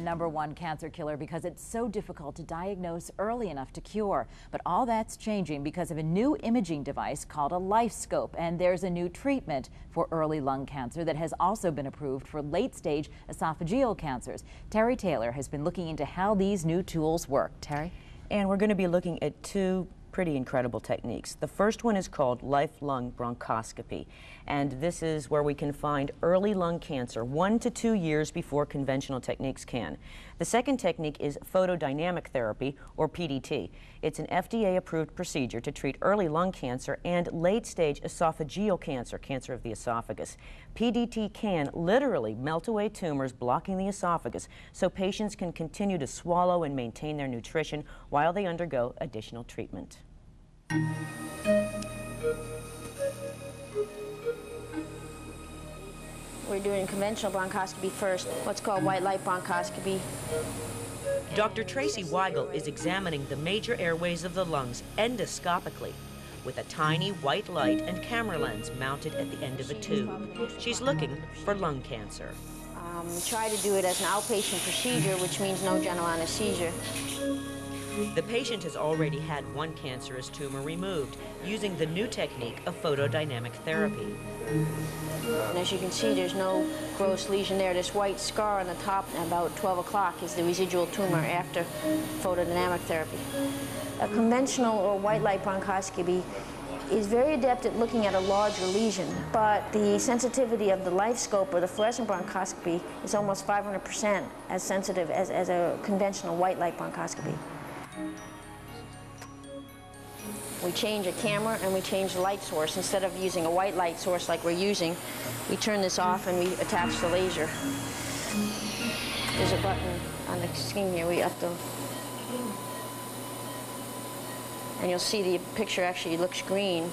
#1 cancer killer because it's so difficult to diagnose early enough to cure. But all that's changing because of a new imaging device called a LifeScope. And there's a new treatment for early lung cancer that has also been approved for late-stage esophageal cancers. Terry Taylor has been looking into how these new tools work. Terry? And we're going to be looking at two pretty incredible techniques. The first one is called life-lung bronchoscopy, and this is where we can find early lung cancer 1 to 2 years before conventional techniques can. The second technique is photodynamic therapy, or PDT. It's an FDA-approved procedure to treat early lung cancer and late-stage esophageal cancer, cancer of the esophagus. PDT can literally melt away tumors blocking the esophagus so patients can continue to swallow and maintain their nutrition while they undergo additional treatment. We're doing conventional bronchoscopy first, what's called white light bronchoscopy. Dr. Tracy Weigel is examining the major airways of the lungs endoscopically with a tiny white light and camera lens mounted at the end of a tube. She's looking for lung cancer. We try to do it as an outpatient procedure, which means no general anesthesia. The patient has already had one cancerous tumor removed using the new technique of photodynamic therapy. And as you can see, there's no gross lesion there. This white scar on the top about 12 o'clock is the residual tumor after photodynamic therapy. A conventional or white light bronchoscopy is very adept at looking at a larger lesion, but the sensitivity of the LifeScope or the fluorescent bronchoscopy is almost 500% as sensitive as a conventional white light bronchoscopy. We change a camera and we change the light source. Instead of using a white light source like we're using, we turn this off and we attach the laser. There's a button on the screen here. We have to, and you'll see the picture actually looks green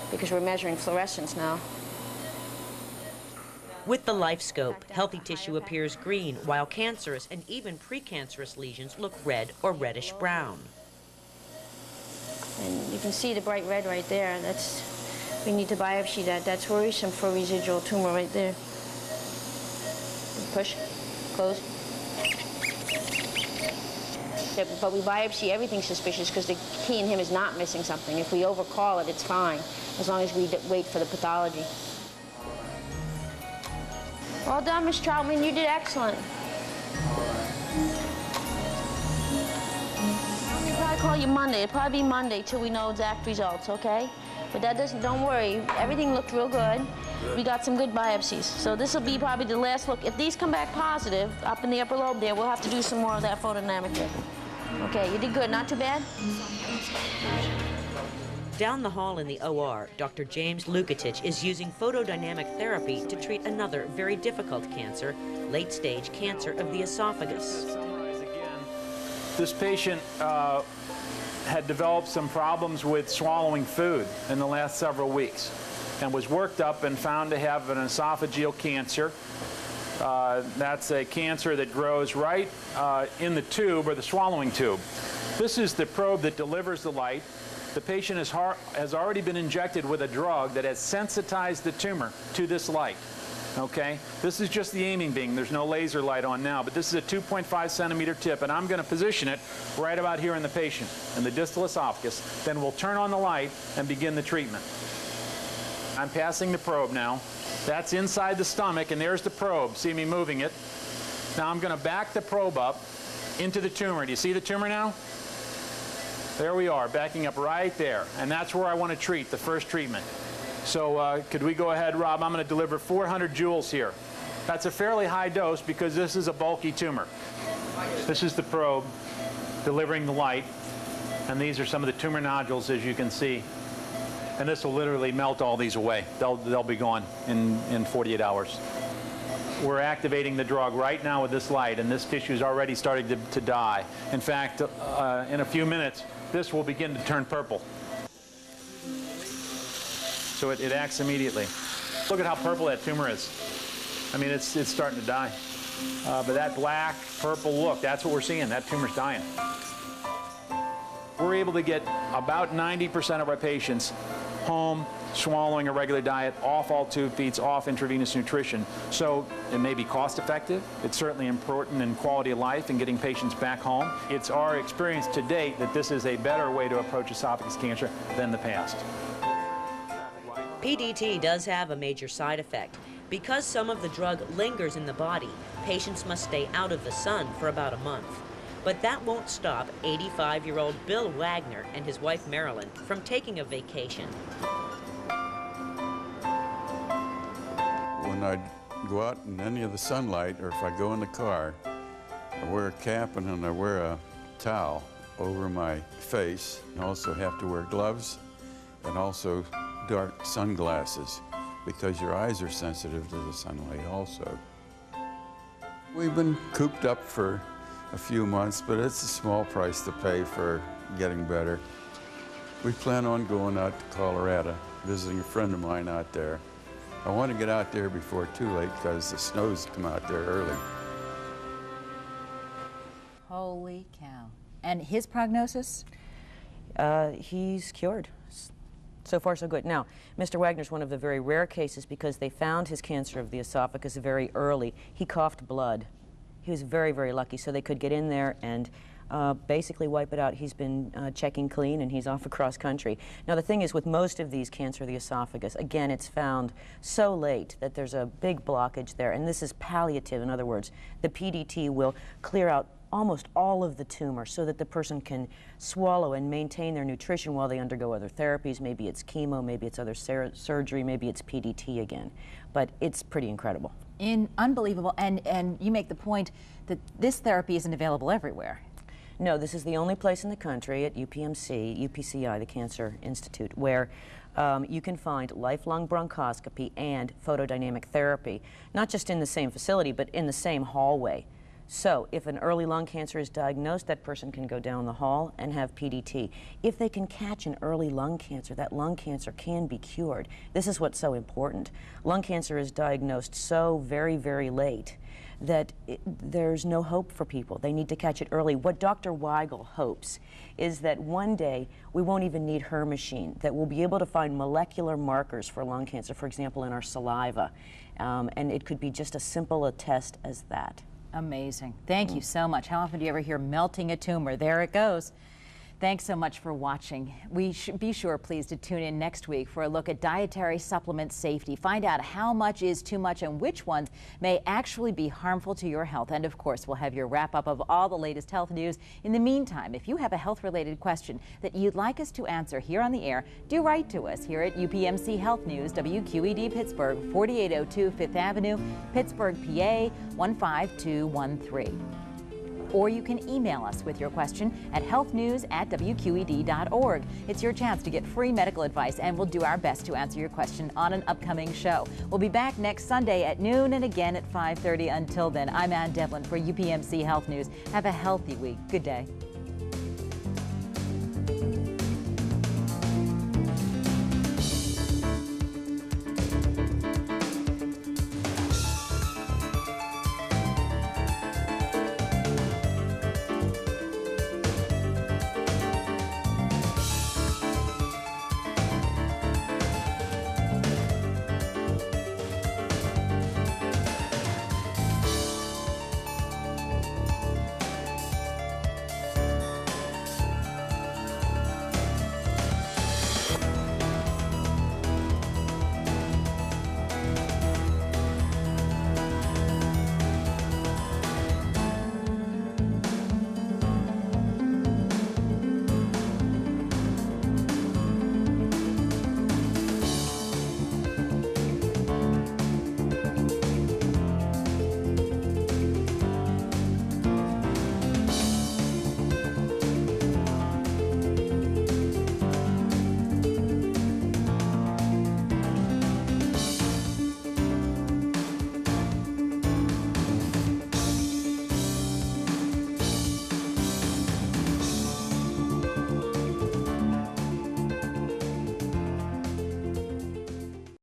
because we're measuring fluorescence now. With the LifeScope, healthy tissue appears green, while cancerous and even precancerous lesions look red or reddish brown. And you can see the bright red right there. We need to biopsy that. That's worrisome for residual tumor right there. Push, close. Yeah, but we biopsy everything suspicious because the key in him is not missing something. If we overcall it, it's fine, as long as we wait for the pathology. Well done, Ms. Troutman. You did excellent. We'll probably call you Monday. It'll probably be Monday till we know exact results, okay? But don't worry. Everything looked real good. We got some good biopsies. So this will be probably the last look. If these come back positive, up in the upper lobe there, we'll have to do some more of that photodynamic therapy. Okay, you did good. Not too bad? Down the hall in the OR, Dr. James Wqed is using photodynamic therapy to treat another very difficult cancer, late-stage cancer of the esophagus. This patient had developed some problems with swallowing food in the last several weeks and was worked up and found to have an esophageal cancer. That's a cancer that grows right in the tube or the swallowing tube. This is the probe that delivers the light. The patient has already been injected with a drug that has sensitized the tumor to this light. Okay? This is just the aiming beam. There's no laser light on now, but this is a 2.5 centimeter tip, and I'm going to position it right about here in the patient, in the distal esophagus. Then we'll turn on the light and begin the treatment. I'm passing the probe now. That's inside the stomach, and there's the probe. See me moving it. Now I'm going to back the probe up into the tumor. Do you see the tumor now? There we are, backing up right there. And that's where I want to treat, the first treatment. So could we go ahead, Rob? I'm going to deliver 400 joules here. That's a fairly high dose because this is a bulky tumor. This is the probe delivering the light. And these are some of the tumor nodules, as you can see. And this will literally melt all these away. They'll be gone in 48 hours. We're activating the drug right now with this light, and this tissue is already starting to die. In fact, in a few minutes, this will begin to turn purple. So it acts immediately. Look at how purple that tumor is. I mean, it's starting to die. But that black, purple look, that's what we're seeing. That tumor's dying. We're able to get about 90% of our patients home, swallowing a regular diet, off all tube feeds, off intravenous nutrition. So it may be cost effective. It's certainly important in quality of life and getting patients back home. It's our experience to date that this is a better way to approach esophagus cancer than the past. PDT does have a major side effect. Because some of the drug lingers in the body, patients must stay out of the sun for about a month. But that won't stop 85-year-old Bill Wagner and his wife Marilyn from taking a vacation. When I go out in any of the sunlight, or if I go in the car, I wear a cap and then I wear a towel over my face. I also have to wear gloves and also dark sunglasses because your eyes are sensitive to the sunlight also. We've been cooped up for a few months, but it's a small price to pay for getting better. We plan on going out to Colorado, visiting a friend of mine out there. I want to get out there before too late because the snow's come out there early. Holy cow. And his prognosis? He's cured. So far, so good. Now, Mr. Wagner's one of the very rare cases because they found his cancer of the esophagus very early. He coughed blood. He was very, very lucky, so they could get in there and basically wipe it out. He's been checking clean, and he's off across country. Now, the thing is, with most of these cancer of the esophagus, again, it's found so late that there's a big blockage there, and this is palliative. In other words, the PDT will clear out almost all of the tumor so that the person can swallow and maintain their nutrition while they undergo other therapies. Maybe it's chemo, maybe it's other surgery, maybe it's PDT again. But it's pretty incredible. Unbelievable. And you make the point that this therapy isn't available everywhere. No, this is the only place in the country at UPCI, the Cancer Institute, where you can find lifelong bronchoscopy and photodynamic therapy, not just in the same facility, but in the same hallway. So if an early lung cancer is diagnosed, that person can go down the hall and have PDT. If they can catch an early lung cancer, that lung cancer can be cured. This is what's so important. Lung cancer is diagnosed so very, very late that there's no hope for people. They need to catch it early. What Dr. Weigel hopes is that one day we won't even need her machine, that we'll be able to find molecular markers for lung cancer, for example, in our saliva. And it could be just as simple a test as that. Amazing. Thank you so much. How often do you ever hear melting a tumor? There it goes. Thanks so much for watching. We should be sure, please, to tune in next week for a look at dietary supplement safety. Find out how much is too much and which ones may actually be harmful to your health. And of course, we'll have your wrap up of all the latest health news. In the meantime, if you have a health-related question that you'd like us to answer here on the air, do write to us here at UPMC Health News, WQED Pittsburgh, 4802 Fifth Avenue, Pittsburgh, PA 15213. Or you can email us with your question at healthnews@wqed.org. It's your chance to get free medical advice, and we'll do our best to answer your question on an upcoming show. We'll be back next Sunday at noon and again at 5:30. Until then, I'm Ann Devlin for UPMC Health News. Have a healthy week. Good day.